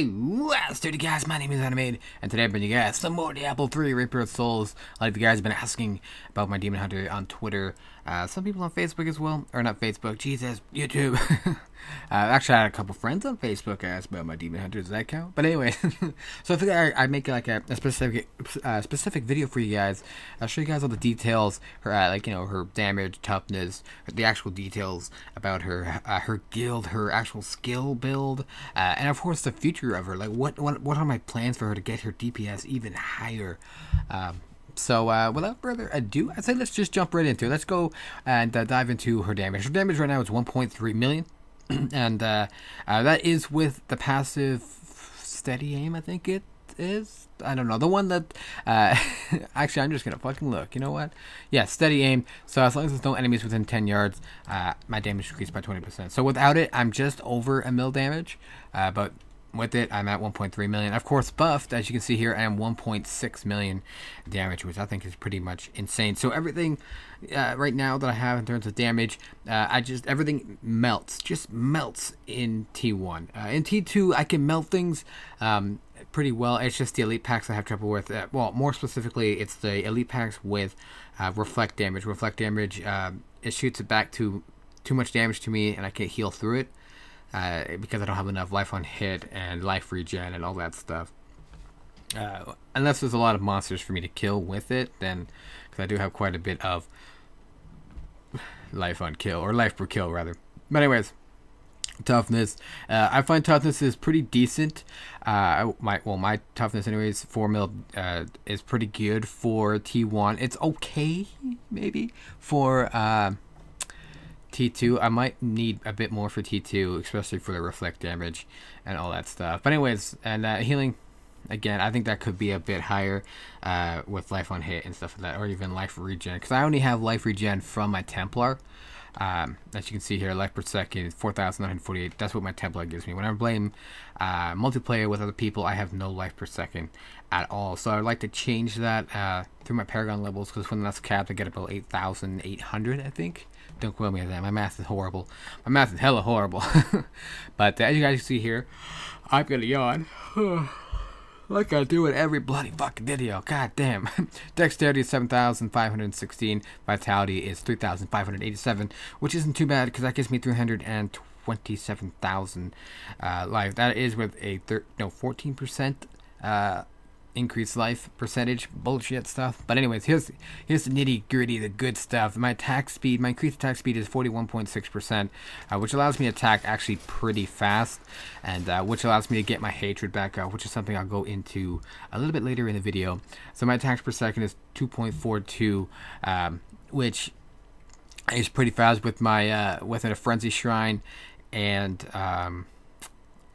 What's good, guys? My name is Arnimane, and today I'm bringing you guys some more Diablo 3 Reaper of Souls. Like the guys have been asking about my Demon Hunter on Twitter. Some people on Facebook as well. Or not Facebook, Jesus, YouTube. Actually, I had a couple friends on Facebook ask about my Demon Hunter. Does that count? But anyway, so I figured I'd make like a specific video for you guys. I'll show you guys all the details, her her damage, toughness, the actual details about her guild, her actual skill build, and of course the future of her. Like what are my plans for her to get her DPS even higher? So without further ado, I'd say let's just jump right into it. Let's go and dive into her damage. Her damage right now is 1.3 million. And that is with the passive steady aim, I think it is. I don't know. The one that, actually, I'm just going to fucking look. You know what? Yeah, steady aim. So as long as there's no enemies within 10 yards, my damage increased by 20%. So without it, I'm just over a mil damage. But with it, I'm at 1.3 million. Of course, buffed, as you can see here, I am 1.6 million damage, which I think is pretty much insane. So everything right now that I have in terms of damage, everything just melts in T1. In T2, I can melt things pretty well. It's just the elite packs I have trouble with. Well, more specifically, it's the elite packs with reflect damage. Reflect damage, it shoots it back to too much damage to me, and I can't heal through it. Because I don't have enough life on hit and life regen and all that stuff. Unless there's a lot of monsters for me to kill with it, then, because I do have quite a bit of life on kill, or life per kill rather. But anyways, toughness. I find toughness is pretty decent. My toughness anyways, 4 mil, is pretty good for T1. It's okay, maybe, for T2. I might need a bit more for T2, especially for the reflect damage and all that stuff. But anyways, and healing, again, I think that could be a bit higher with life on hit and stuff like that, or even life regen, because I only have life regen from my Templar. As you can see here, life per second is 4,948. That's what my Templar gives me. When I'm playing multiplayer with other people, I have no life per second at all. So I'd like to change that through my Paragon levels, because when that's capped, I get about 8,800, I think. Don't quote me on that. My math is horrible. My math is hella horrible. But as you guys see here, I'm gonna yawn. Like I do in every bloody fucking video. God damn. Dexterity is 7,516. Vitality is 3,587, which isn't too bad because that gives me 327,000 life. That is with a 14% increased life percentage bullshit stuff. But anyways, here's the nitty gritty, the good stuff. My attack speed, my increased attack speed is 41.6%, which allows me to attack actually pretty fast, and which allows me to get my hatred back up, which is something I'll go into a little bit later in the video. So my attacks per second is 2.42, which is pretty fast with my within a frenzy shrine and a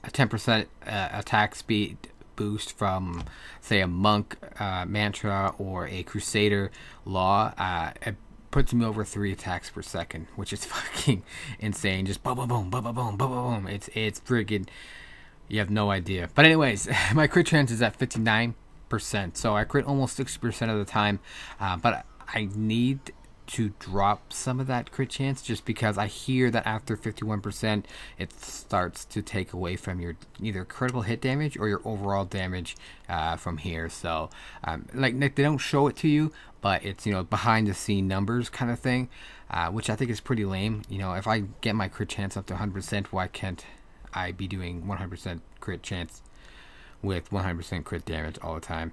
10% attack speed boost from, say, a monk mantra or a crusader law. It puts me over 3 attacks per second, which is fucking insane. Just boom, boom, boom, boom, boom, boom, boom, boom. It's friggin', you have no idea. But anyways, my crit chance is at 59%, so I crit almost 60% of the time. But I need to drop some of that crit chance, just because I hear that after 51% it starts to take away from your either critical hit damage or your overall damage from here. So like they don't show it to you, but it's, behind the scene numbers kind of thing, which I think is pretty lame. If I get my crit chance up to 100%, why can't I be doing 100% crit chance with 100% crit damage all the time?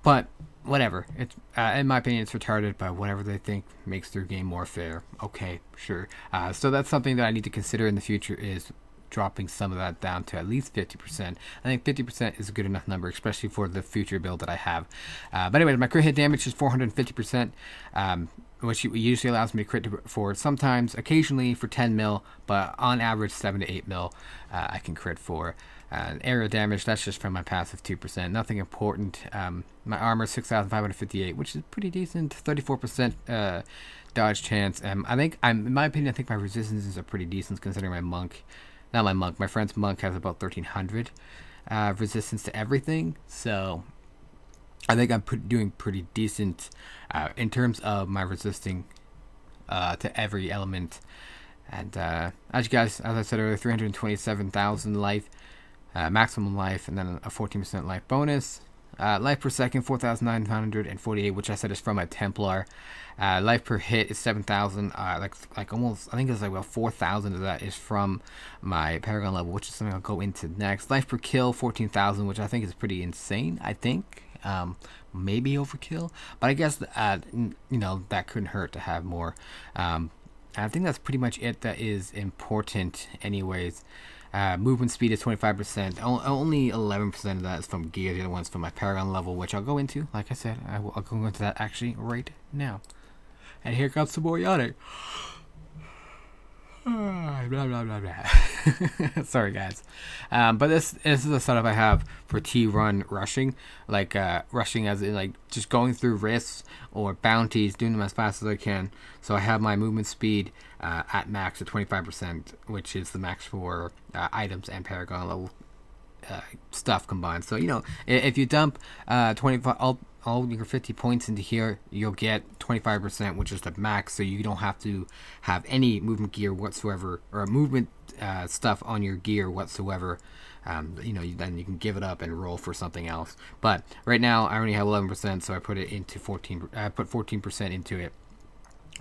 But whatever, it's in my opinion it's retarded, but whatever they think makes their game more fair. Okay, sure. So that's something that I need to consider in the future, is dropping some of that down to at least 50%. I think 50% is a good enough number, especially for the future build that I have. But anyways, my crit hit damage is 450%, which usually allows me to crit for sometimes, occasionally for 10 mil, but on average 7 to 8 mil I can crit for. Area damage, that's just from my passive 2%, nothing important. My armor is 6,558, which is pretty decent. 34% dodge chance. I think, in my opinion, I think my resistances are pretty decent considering my friend's monk has about 1,300 resistance to everything. So I think I'm doing pretty decent in terms of my resisting to every element. And as I said earlier, 327,000 life. maximum life, and then a 14% life bonus. Life per second 4,948, which I said is from a Templar. Life per hit is 7,000. Like almost, I think it's like about 4,000 of that is from my Paragon level, which is something I'll go into next. Life per kill 14,000, which I think is pretty insane. I think maybe overkill, but I guess that couldn't hurt to have more. I think that's pretty much it that is important, anyways. Movement speed is 25%. Only 11% of that is from gear. The other one's from my Paragon level, which I'll go into. Like I said, I'll go into that actually right now. And here comes some more yawning. Blah, blah, blah, blah. Sorry, guys. But this is the setup I have for T-run rushing. Like, rushing as in, like, just going through risks or bounties, doing them as fast as I can. So I have my movement speed at max at 25%, which is the max for items and Paragon level stuff combined. So, if you dump 25... all your 50 points into here, you'll get 25%, which is the max, so you don't have to have any movement gear whatsoever, or movement stuff on your gear whatsoever. Then you can give it up and roll for something else. But right now, I only have 11%, so I put it into 14. I put 14% into it,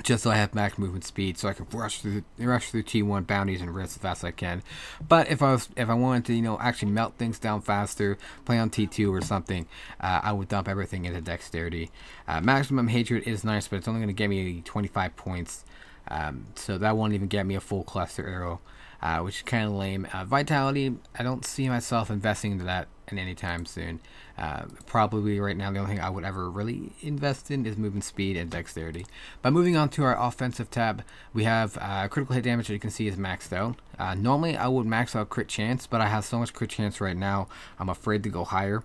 just so I have max movement speed, so I can rush through T1 bounties and risks as fast as I can. But if I wanted to, actually melt things down faster, play on T2 or something, I would dump everything into dexterity. Maximum hatred is nice, but it's only going to get me 25 points, so that won't even get me a full cluster arrow, which is kind of lame. Vitality, I don't see myself investing into that in any time soon. Probably right now the only thing I would ever really invest in is movement speed and dexterity. But moving on to our offensive tab, we have critical hit damage that you can see is maxed out. Normally I would max out crit chance, but I have so much crit chance right now I'm afraid to go higher,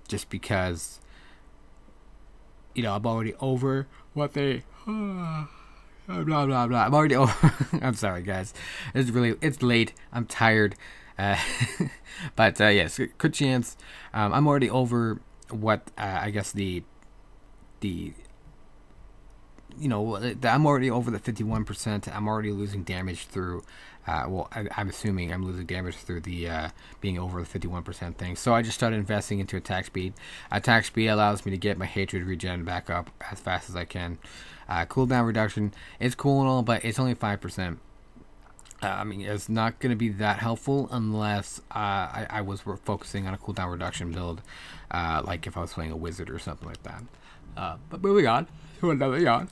just because I'm already over what they blah blah blah. I'm already over. I'm sorry, guys. It's late. I'm tired. But yes, crit chance. I'm already over what I guess I'm already over the 51%. I'm already losing damage through. I'm assuming I'm losing damage through the being over the 51% thing. So I just started investing into attack speed. Attack speed allows me to get my hatred regen back up as fast as I can. Cooldown reduction is cool and all, but it's only 5%. It's not going to be that helpful unless I was focusing on a cooldown reduction build, like if I was playing a wizard or something like that. But moving on to another yawn.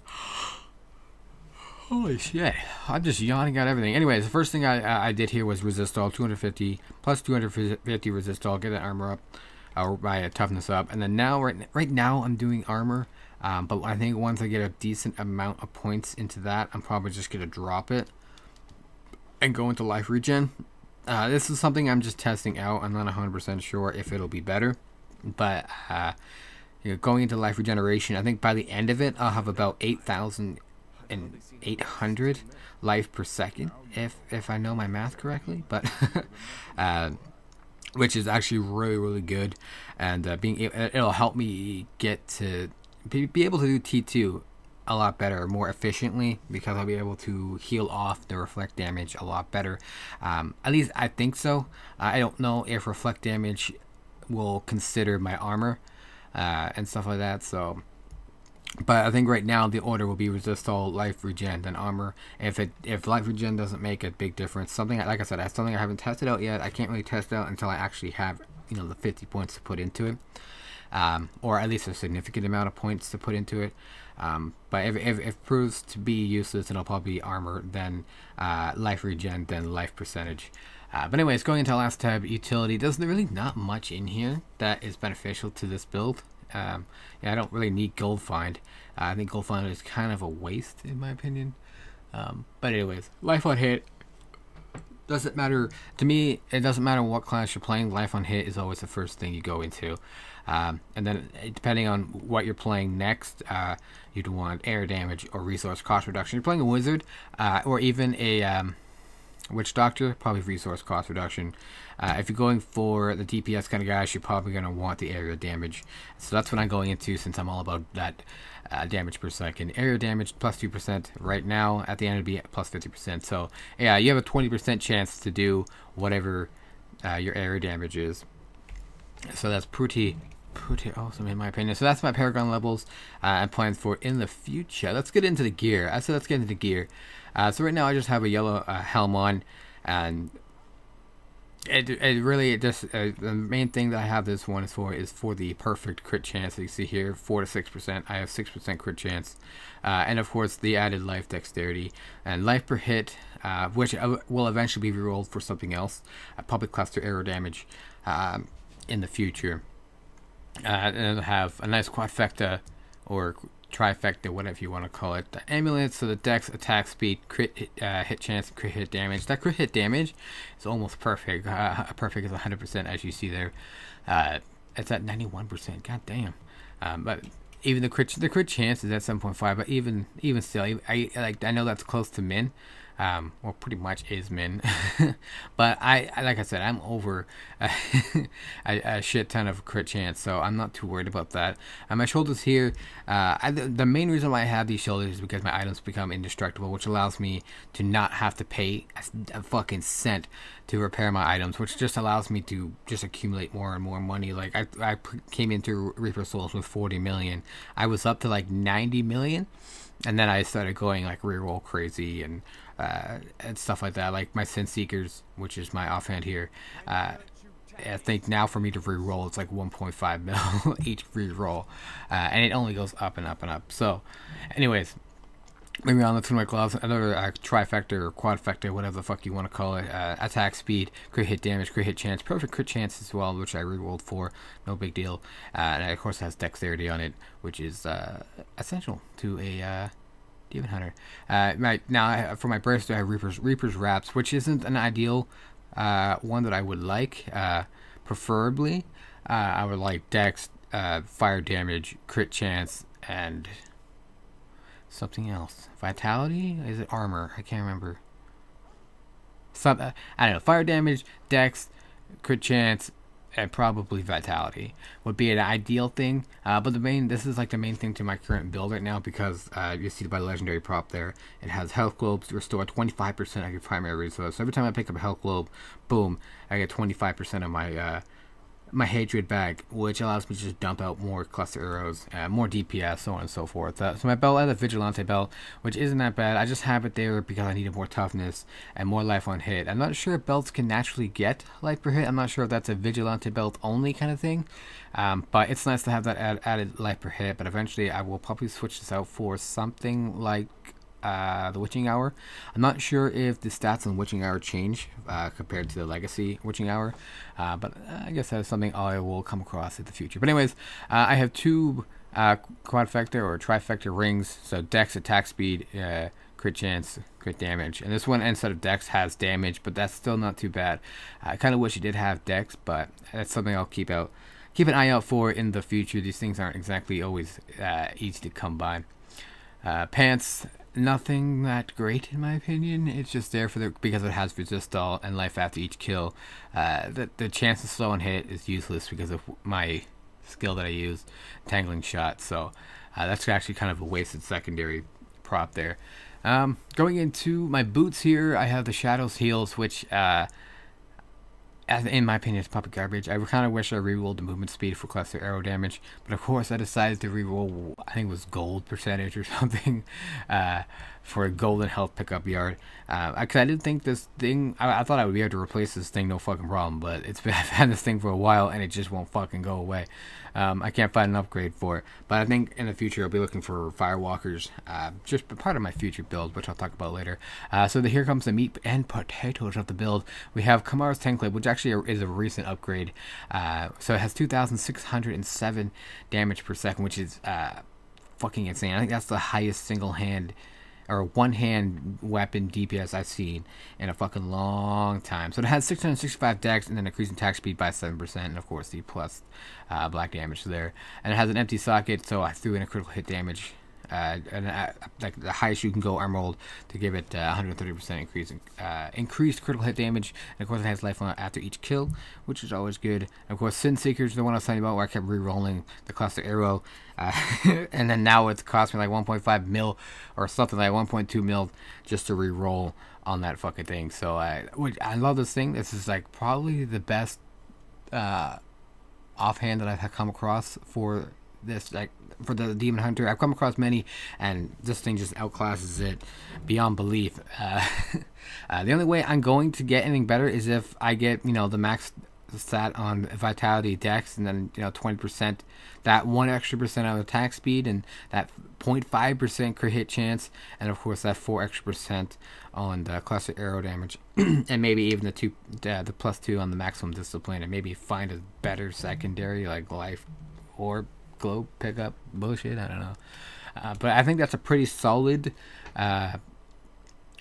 Holy shit, I'm just yawning at everything. Anyways, the first thing I did here was resist all, 250 plus 250 resist all, get that armor up, or my toughness up, and then now right now I'm doing armor. But I think once I get a decent amount of points into that, I'm probably just gonna drop it and go into life regen. This is something I'm just testing out. I'm not 100% sure if it'll be better, but going into life regeneration, I think by the end of it I'll have about 8,800 life per second, if I know my math correctly. But which is actually really good, and it'll help me get to be able to do T2 a lot better, more efficiently, because I'll be able to heal off the reflect damage a lot better. At least I think so. I don't know if reflect damage will consider my armor and stuff like that. So, but I think right now the order will be resist all, life regen, then armor. If life regen doesn't make a big difference, something like I said, that's something I haven't tested out yet. I can't really test out until I actually have the 50 points to put into it, or at least a significant amount of points to put into it. But if it proves to be useless, it'll probably be armor, then life regen, then life percentage. But anyways, going into our last tab, utility. There's really not much in here that is beneficial to this build. I don't really need gold find. I think gold find is kind of a waste in my opinion. But anyways, life on hit doesn't matter to me. It doesn't matter what class you're playing. Life on hit is always the first thing you go into. And then depending on what you're playing next, you'd want air damage or resource cost reduction. You're playing a wizard, or even a witch doctor, probably resource cost reduction. If you're going for the DPS kind of guys, you're probably going to want the area damage. So that's what I'm going into, since I'm all about that damage per second. Area damage plus 2% right now. At the end it'll be plus 50%. So yeah, you have a 20% chance to do whatever your area damage is. So that's pretty awesome in my opinion. So that's my Paragon levels and plans for in the future. Let's get into the gear. I said let's get into the gear. So right now I just have a yellow helm on, and it really just the main thing that I have this one is for the perfect crit chance that you see here, 4 to 6%. I have 6% crit chance, and of course the added life dexterity and life per hit, which will eventually be rerolled for something else, public cluster arrow damage in the future. And it'll have a nice quadfecta or trifecta, whatever you want to call it. The amulet, so the dex, attack speed, crit hit chance, crit hit damage. That crit hit damage is almost perfect. Perfect is 100%, as you see there. It's at 91%. God damn. But even the crit chance is at 7.5. But even still, I know that's close to min. Well, pretty much is min. But I like I said, I'm over a shit ton of crit chance, so I'm not too worried about that. My shoulders here, the main reason why I have these shoulders is because my items become indestructible, which allows me to not have to pay a fucking cent to repair my items, which just allows me to just accumulate more and more money. Like I came into Reaper Souls with 40 million. I was up to like 90 million. And then I started going like reroll crazy and stuff like that. Like my Sin Seekers, which is my offhand here. I think now for me to reroll, it's like 1.5 mil each reroll, and it only goes up and up and up. So, anyways, moving on to my gloves. Another trifecta or quadfecta, whatever the fuck you want to call it. Attack speed, crit hit damage, crit hit chance, perfect crit chance as well, which I rerolled for. No big deal. And it, of course, has dexterity on it, which is essential to a Demon Hunter. Right now, for my burst, I have Reaper's Wraps, which isn't an ideal one that I would like. Preferably, I would like dex, fire damage, crit chance, and something else. Vitality? Is it armor? I can't remember. I don't know. Fire damage, dex, crit chance, and probably vitality would be an ideal thing. But this is like the main thing to my current build right now, because you see by the legendary prop there, it has health globes restore 25% of your primary resource. So every time I pick up a health globe, boom, I get 25% of my my hatred bag, which allows me to just dump out more cluster arrows, more DPS, so on and so forth. So my belt, I have a Vigilante belt, which isn't that bad. I just have it there because I needed more toughness and more life on hit. I'm not sure if belts can naturally get life per hit. I'm not sure if that's a Vigilante belt only kind of thing. But it's nice to have that added life per hit. But eventually I will probably switch this out for something like the Witching Hour. I'm not sure if the stats on Witching Hour change compared to the Legacy Witching Hour, but I guess that's something I will come across in the future. But anyways, I have two quadfecta or trifecta rings, so dex, attack speed, crit chance, crit damage, and this one instead of dex has damage, but that's still not too bad. I kind of wish it did have dex, but that's something I'll keep an eye out for in the future. These things aren't exactly always easy to come by. Pants, nothing that great in my opinion. It's just there because it has resist all and life after each kill. The chance to slow and hit is useless because of my skill that I use, Tangling Shot. So that's actually kind of a wasted secondary prop there. Going into my boots here, I have the Shadows Heels, which in my opinion, it's probably garbage. I kind of wish I rerolled the movement speed for cluster arrow damage, but of course I decided to reroll, I think it was gold percentage or something, for a golden health pickup yard. Because I didn't think this thing, I thought I would be able to replace this thing, no fucking problem, but I've had this thing for a while and it just won't fucking go away. I can't find an upgrade for it, but I think in the future I'll be looking for Firewalkers, just part of my future build, which I'll talk about later. So here comes the meat and potatoes of the build. We have Kamara's Tankblade, which actually is a recent upgrade. So it has 2,607 damage per second, which is fucking insane. I think that's the highest single hand or one hand weapon DPS I've seen in a fucking long time. So it has 665 dex and then increasing attack speed by 7%, and of course the plus black damage there. And it has an empty socket, so I threw in a critical hit damage like the highest you can go armor roll to give it 130% increased critical hit damage. And of course, it has life on after each kill, which is always good. And of course, Sin Seeker is the one I was talking about where I kept re-rolling the cluster arrow, and then now it's cost me like 1.5 mil or something like 1.2 mil just to re-roll on that fucking thing. So I love this thing. This is like probably the best offhand that I've come across for this, like for the Demon Hunter. I've come across many, and this thing just outclasses it beyond belief. The only way I'm going to get anything better is if I get, you know, the max stat on Vitality Dex, and then, you know, 20%, that 1 extra percent on attack speed, and that 0.5% crit hit chance, and of course that 4 extra percent on the cluster arrow damage, and maybe even the +2 on the maximum discipline, and maybe find a better secondary like life or glow pickup bullshit. I don't know, but I think that's a pretty solid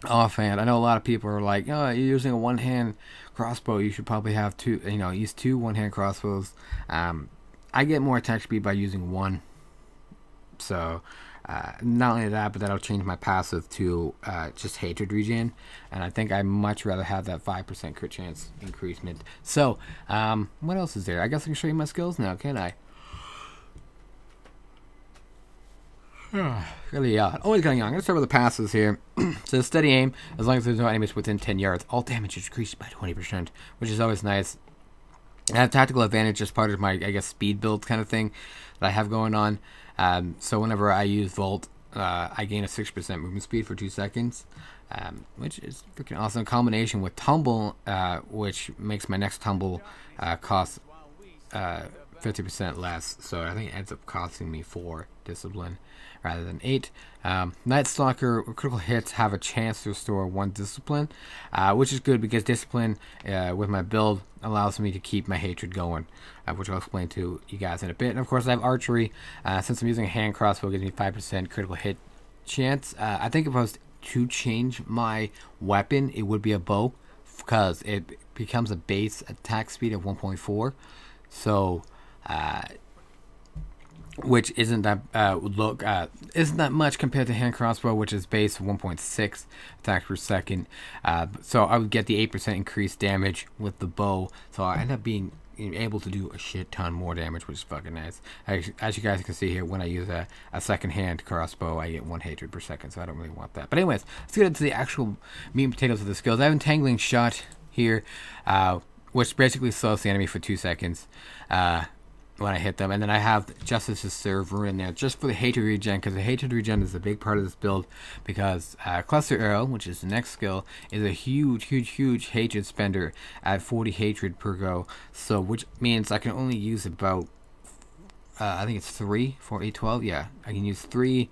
offhand. I know a lot of people are like, oh, you're using a one-hand crossbow, you should probably have two, you know, use 2 one-hand crossbows. I get more attack speed by using one, so not only that, but that'll change my passive to just hatred regen, and I think I much rather have that 5% crit chance increasement. So what else is there? I guess I can show you my skills now, can I? Really always going on. I'm going to start with the passes here. So steady aim, as long as there's no enemies within 10 yards. All damage is increased by 20%, which is always nice. I have tactical advantage as part of my, I guess, speed build kind of thing that I have going on. So whenever I use Volt, I gain a 6% movement speed for 2 seconds, which is freaking awesome. Combination with Tumble, which makes my next Tumble cost 50% less. So I think it ends up costing me 4 discipline rather than 8. Night Stalker critical hits have a chance to restore 1 discipline, which is good because discipline with my build allows me to keep my hatred going, which I'll explain to you guys in a bit. And of course, I have archery. Since I'm using a hand crossbow, it gives me 5% critical hit chance. I think if I was to change my weapon, it would be a bow, because it becomes a base attack speed of 1.4. So which isn't that isn't that much compared to hand crossbow, which is base 1.6 attack per second. So I would get the 8% increased damage with the bow, so I end up being able to do a shit ton more damage, which is fucking nice. As you guys can see here, when I use a second hand crossbow, I get 1 hatred per second, so I don't really want that. But anyways, let's get into the actual meat and potatoes of the skills. I have Entangling Shot here, which basically slows the enemy for 2 seconds when I hit them. And then I have Justice's Serve Rune in there just for the hatred regen, because the hatred regen is a big part of this build, because Cluster Arrow, which is the next skill, is a huge hatred spender at 40 hatred per go. So which means I can only use about I think it's 3 for 8, 12. Yeah, I can use 3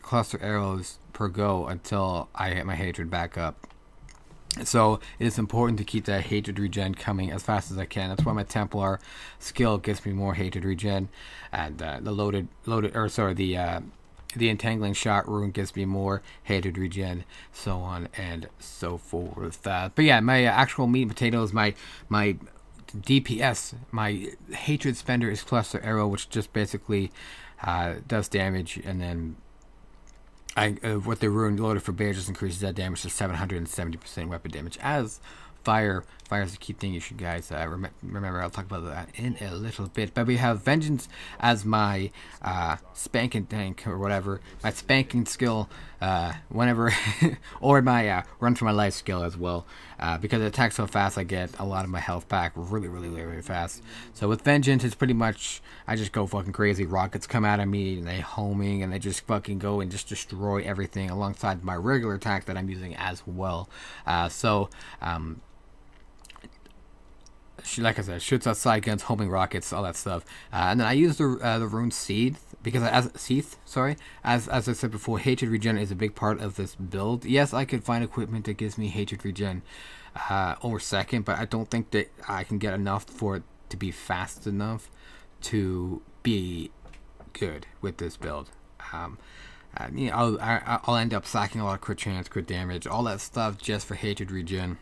cluster arrows per go until I hit my hatred back up. So it is important to keep that hatred regen coming as fast as I can. That's why my Templar skill gives me more hatred regen, and the Entangling Shot rune gives me more hatred regen, so on and so forth. But yeah, my actual meat and potatoes, my DPS, my hatred spender is Cluster Arrow, which just basically does damage, and then with the rune loaded for bear just increases that damage to 770% weapon damage. As fire is a key thing you should guys remember. I'll talk about that in a little bit. But we have Vengeance as my spanking tank, or whatever, my spanking skill whenever or my run for my life skill as well, because it attacks so fast. I get a lot of my health back really fast. So with Vengeance, it's pretty much I just go fucking crazy. Rockets come out of me and they homing, and they just fucking go and just destroy everything alongside my regular attack that I'm using as well. Like I said, shoots out side guns, homing rockets, all that stuff. And then I use the rune Seath, because as I said before, hatred regen is a big part of this build. Yes, I could find equipment that gives me hatred regen over second, but I don't think that I can get enough for it to be fast enough to be good with this build. You know, I'll end up sacking a lot of crit chance, crit damage, all that stuff just for hatred regen,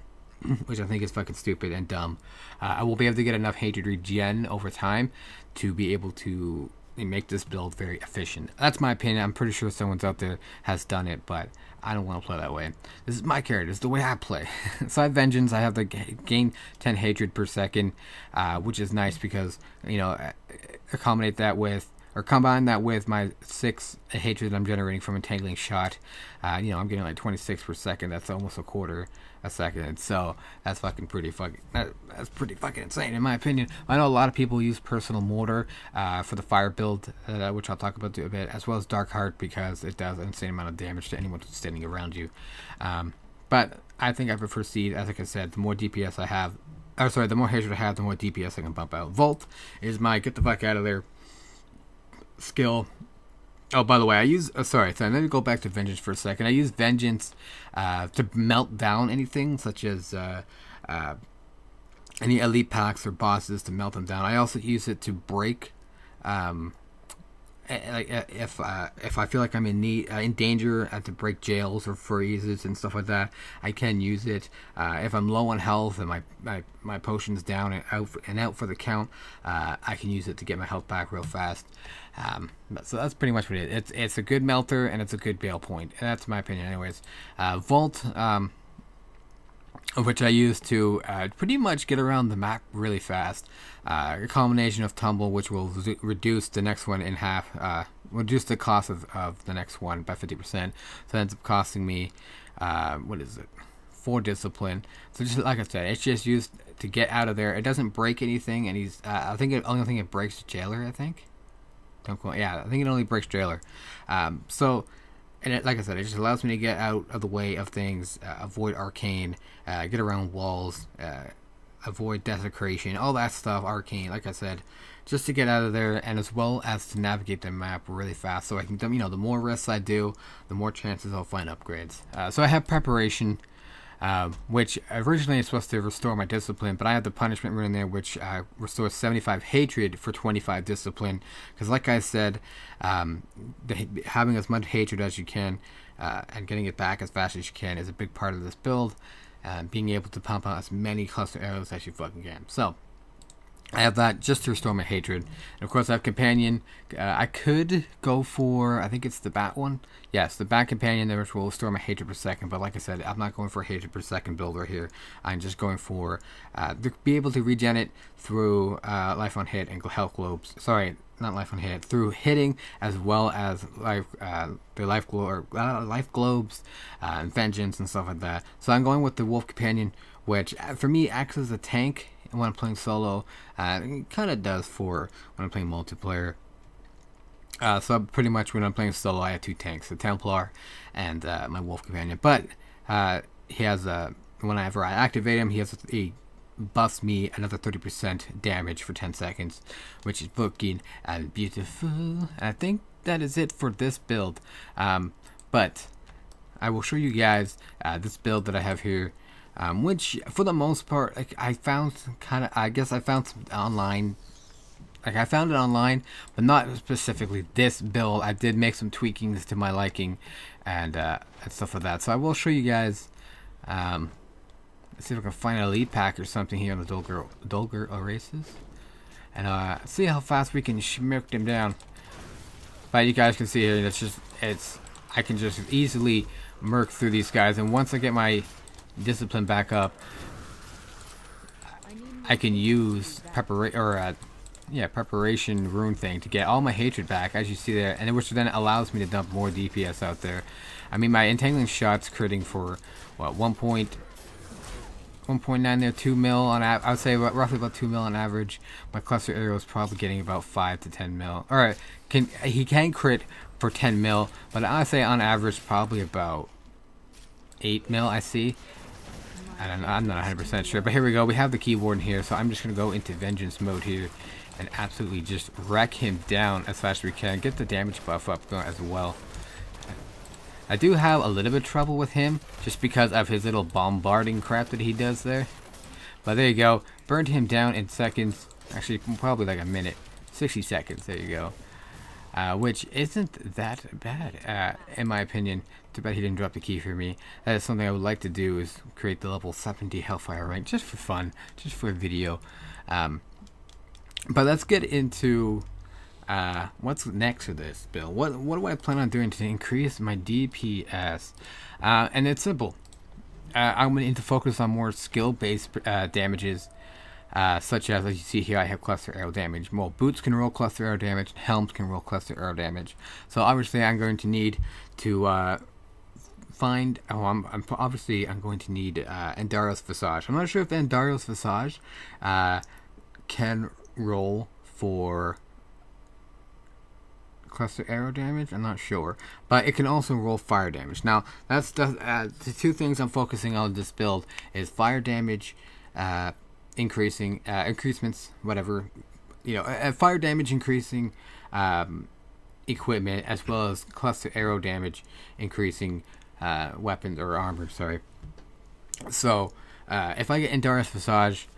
which I think is fucking stupid and dumb. I will be able to get enough hatred regen over time to be able to make this build very efficient. That's my opinion. I'm pretty sure someone's out there has done it, but I don't want to play that way. This is my character. This is the way I play. So I have Vengeance. I have the gain 10 hatred per second, which is nice because, you know, accommodate that with, or combine that with my 6 hatred I'm generating from Entangling Shot. You know, I'm getting like 26 per second. That's almost a quarter a second. So that's pretty fucking insane in my opinion. I know a lot of people use Personal Mortar for the fire build, which I'll talk about a bit, as well as Dark Heart because it does an insane amount of damage to anyone who's standing around you. But I think I prefer Seed. As like I said, the more DPS I have, or sorry, the more hatred I have, the more DPS I can bump out. Volt is my get the fuck out of there skill. Oh, by the way, I use sorry, let me go back to Vengeance for a second. I use Vengeance to melt down anything such as any elite packs or bosses, to melt them down. I also use it to break if I feel like I'm in danger, I have to break jails or freezes and stuff like that. I can use it if I'm low on health and my potion's down and out for the count. I can use it to get my health back real fast. So that's pretty much what it is. It's a good melter and it's a good bail point. And that's my opinion, anyways. Volt, which I use to pretty much get around the map really fast. A combination of Tumble, which will reduce the next one in half, reduce the cost of the next one by 50%. So it ends up costing me, what is it, 4 discipline. So just like I said, it's just used to get out of there. It doesn't break anything, and I think the only thing it breaks is Jailer, I think. Yeah, I think it only breaks Jailer. So. And like I said, it just allows me to get out of the way of things, avoid arcane, get around walls, avoid desecration, all that stuff, arcane, like I said, just to get out of there, and as well as to navigate the map really fast. So I can, you know, the more risks I do, the more chances I'll find upgrades. So I have Preparation, which originally is supposed to restore my discipline, but I have the Punishment rune in there, which restores 75 hatred for 25 discipline. Because like I said, having as much hatred as you can and getting it back as fast as you can is a big part of this build. Being able to pump out as many cluster arrows as you fucking can. So I have that just to restore my hatred. And of course I have Companion. I could go for, I think it's the Bat one. Yes, the Bat Companion, which will restore my hatred per second. But like I said, I'm not going for a hatred per second build right here. I'm just going for, to be able to regen it through life on hit and health globes. Sorry, not life on hit. Through hitting, as well as the life globes, and Vengeance and stuff like that. So I'm going with the Wolf Companion, which for me acts as a tank when I'm playing solo. It kind of does for when I'm playing multiplayer. So pretty much when I'm playing solo, I have 2 tanks, the Templar and my Wolf Companion. But he has whenever I activate him, he buffs me another 30% damage for 10 seconds, which is fucking beautiful. And I think that is it for this build. But I will show you guys this build that I have here. Which for the most part, like, I found some online. Like, I found it online, but not specifically this build. I did make some tweakings to my liking and stuff like that. So I will show you guys. Let's see if I can find an elite pack or something here on the Dolgar Oasis, and see how fast we can schmirk them down. But you guys can see here, I can just easily murk through these guys, and once I get my discipline back up, I can use preparation rune thing to get all my hatred back, as you see there, and which then allows me to dump more DPS out there. I mean, my Entangling Shot's critting for what, 1.9 there, 2 mil on I would say roughly about 2 mil on average. My cluster arrow is probably getting about 5 to 10 mil. Alright, he can crit for 10 mil, but I say on average probably about 8 mil, I see. I'm not 100% sure, but here we go. We have the keyboard in here, so I'm just going to go into Vengeance mode here and absolutely just wreck him down as fast as we can. Get the damage buff up as well. I do have a little bit of trouble with him just because of his little bombarding crap that he does there. But there you go. Burned him down in seconds. Actually, probably like a minute. 60 seconds. There you go. Which isn't that bad, in my opinion. Too bad he didn't drop the key for me. That is something I would like to do, is create the level 70 Hellfire rank, just for fun, just for a video. But let's get into what's next for this build? What do I plan on doing to increase my DPS? And it's simple. I'm going to need to focus on more skill-based damages, such as you see here, I have cluster arrow damage. Well, boots can roll cluster arrow damage, helms can roll cluster arrow damage. So obviously, I'm going to need to find. Oh, I'm going to need Andariel's Visage. I'm not sure if Andariel's Visage can roll for cluster arrow damage. I'm not sure, but it can also roll fire damage. Now that's the two things I'm focusing on this build is fire damage increments, whatever, fire damage increasing equipment, as well as cluster arrow damage increasing weapons or armor. Sorry. So if I get Andariel's Visage,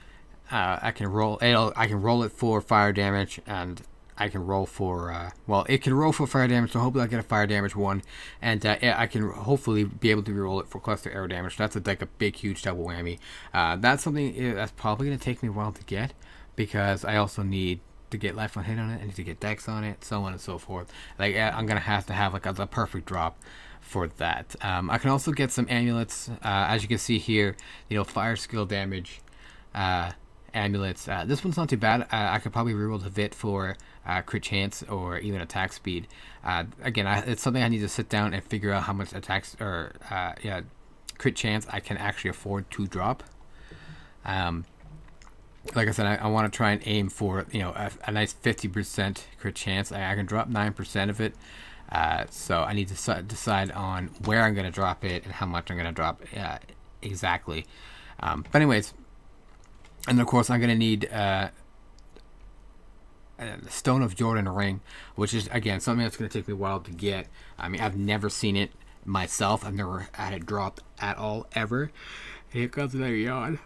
I can roll it for fire damage, and I can roll for, it can roll for fire damage, so hopefully I get a fire damage one, and I can hopefully be able to reroll it for cluster arrow damage. That's like a big, huge double whammy. That's something that's probably going to take me a while to get, because I also need to get life on hit on it, I need to get dex on it, so on and so forth. Like, I'm going to have like a perfect drop for that. I can also get some amulets, as you can see here, fire skill damage, amulets. This one's not too bad. I could probably reroll the Vit for crit chance or even attack speed. Again, it's something I need to sit down and figure out how much attacks or crit chance I can actually afford to drop. Like I said, I want to try and aim for a nice 50% crit chance. I can drop 9% of it. So I need to decide on where I'm going to drop it and how much I'm going to drop exactly. But anyways. And of course, I'm going to need Stone of Jordan ring, which is, again, something that's going to take me a while to get. I mean, I've never seen it myself. I've never had it dropped at all, ever. Here comes another yawn.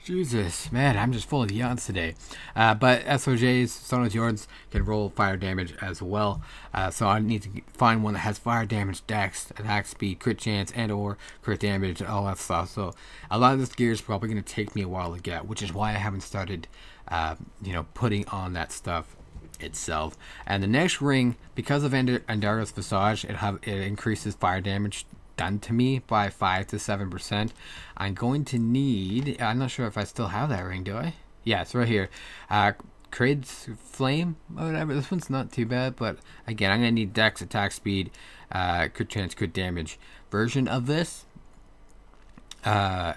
Jesus, man, I'm just full of yawns today. But SOJs, Stone of Jordans, can roll fire damage as well. So I need to find one that has fire damage, dex, attack speed, crit chance, and or crit damage, and all that stuff. So a lot of this gear is probably going to take me a while to get, which is why I haven't started, putting on that stuff itself. And the next ring, because of Andariel's Visage, it increases fire damage done to me by 5 to 7%. I'm going to need, I'm not sure if I still have that ring, do I? Yeah, it's right here. Crid's Flame or whatever. This one's not too bad, but again, I'm going to need dex, attack speed, crit chance, crit damage version of this. As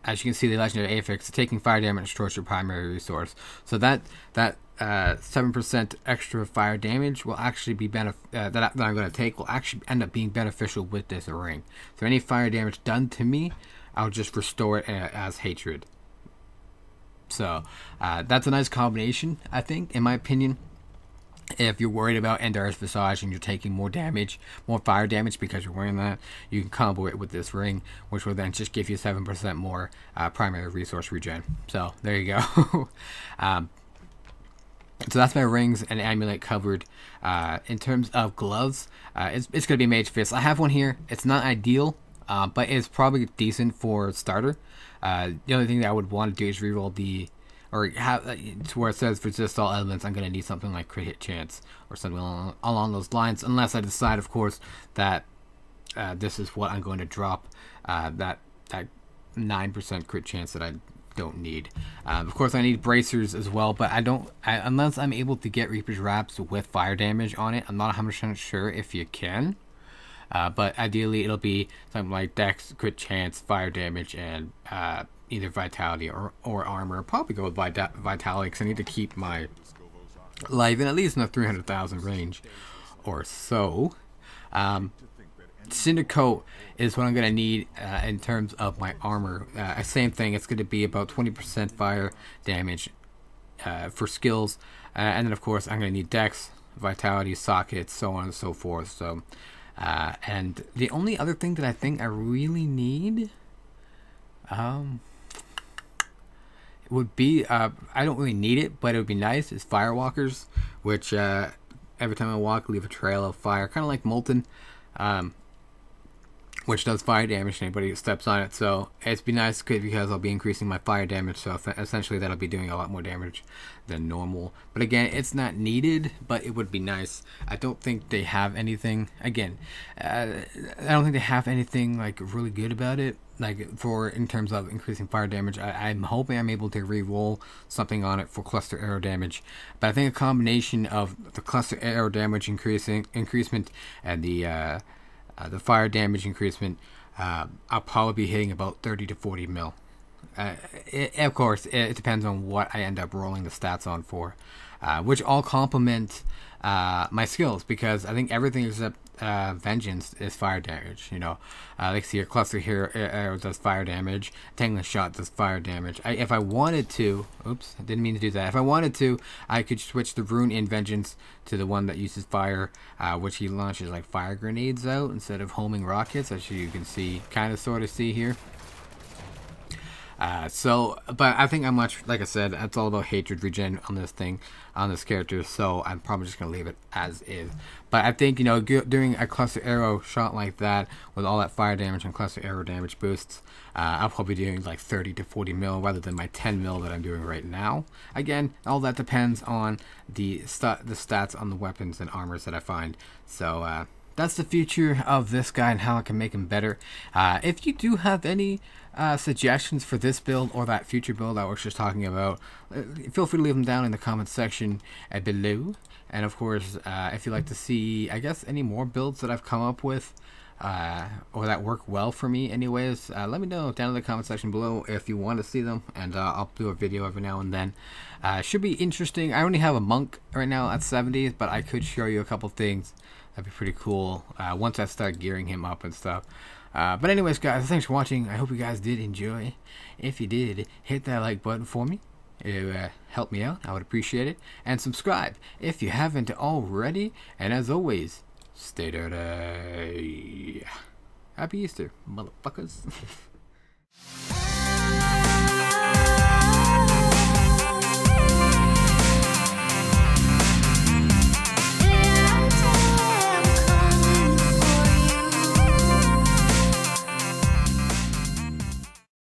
you can see, the legendary affix, taking fire damage destroys your primary resource. So that 7% extra fire damage will actually be that I'm going to take will actually end up being beneficial with this ring. So any fire damage done to me, I'll just restore it as hatred. So that's a nice combination, I think, in my opinion. If you're worried about Andariel's Visage and you're taking more damage, more fire damage because you're wearing that, you can combo it with this ring, which will then just give you 7% more primary resource regen. So there you go. So that's my rings and amulet covered. In terms of gloves, it's going to be Mage Fist. I have one here. It's not ideal, but it's probably decent for starter. The only thing that I would want to do is reroll to where it says resist all elements. I'm going to need something like crit hit chance or something along those lines, unless I decide, of course, that this is what I'm going to drop, that 9% crit chance that I don't need. Of course, I need bracers as well, but unless I'm able to get Reaper's Wraps with fire damage on it. I'm not 100% sure if you can, but ideally it'll be something like dex, crit chance, fire damage, and either vitality or armor. I'll probably go with vitality because I need to keep my life in at least in the 300,000 range or so. Cinder Coat is what I'm going to need in terms of my armor. Same thing, it's going to be about 20% fire damage for skills. And then, of course, I'm going to need dex, vitality, sockets, so on and so forth. So, and the only other thing that I think I really need would be, I don't really need it, but it would be nice, is Firewalkers, which every time I walk, leave a trail of fire, kind of like Molten. which does fire damage to anybody who steps on it. So it's be nice because I'll be increasing my fire damage, so essentially that'll be doing a lot more damage than normal. But again, it's not needed, but it would be nice. I don't think they have anything, again, I don't think they have anything like really good about it, like for in terms of increasing fire damage. I'm hoping I'm able to re-roll something on it for cluster arrow damage, but I think a combination of the cluster arrow damage increasement and the fire damage increasement, I'll probably be hitting about 30 to 40 mil. Of course, it depends on what I end up rolling the stats on for, which all complement my skills, because I think everything except Vengeance is fire damage. You know, like see your cluster here arrow does fire damage, Tangling Shot does fire damage. If I wanted to, oops, I didn't mean to do that. If I wanted to, I could switch the rune in Vengeance to the one that uses fire, which he launches like fire grenades out instead of homing rockets, as you can see, kind of sort of see here. But I think I'm much, like I said, it's all about hatred regen on this thing, on this character, so I'm probably just going to leave it as is. But I think, you know, doing a cluster arrow shot like that, with all that fire damage and cluster arrow damage boosts, I'll probably be doing like 30 to 40 mil rather than my 10 mil that I'm doing right now. Again, all that depends on the stats on the weapons and armors that I find. So, that's the future of this guy and how I can make him better. If you do have any suggestions for this build or that future build I was just talking about, feel free to leave them down in the comments section below. And of course, if you'd like to see, I guess, any more builds that I've come up with, or that work well for me anyways, let me know down in the comment section below if you want to see them, and I'll do a video every now and then. Should be interesting. I only have a monk right now at 70s, but I could show you a couple things. That'd be pretty cool once I start gearing him up and stuff. But anyways, guys, thanks for watching. I hope you guys did enjoy. If you did, hit that like button for me. It helped me out. I would appreciate it. And subscribe if you haven't already. And as always, stay dirty. Happy Easter, motherfuckers.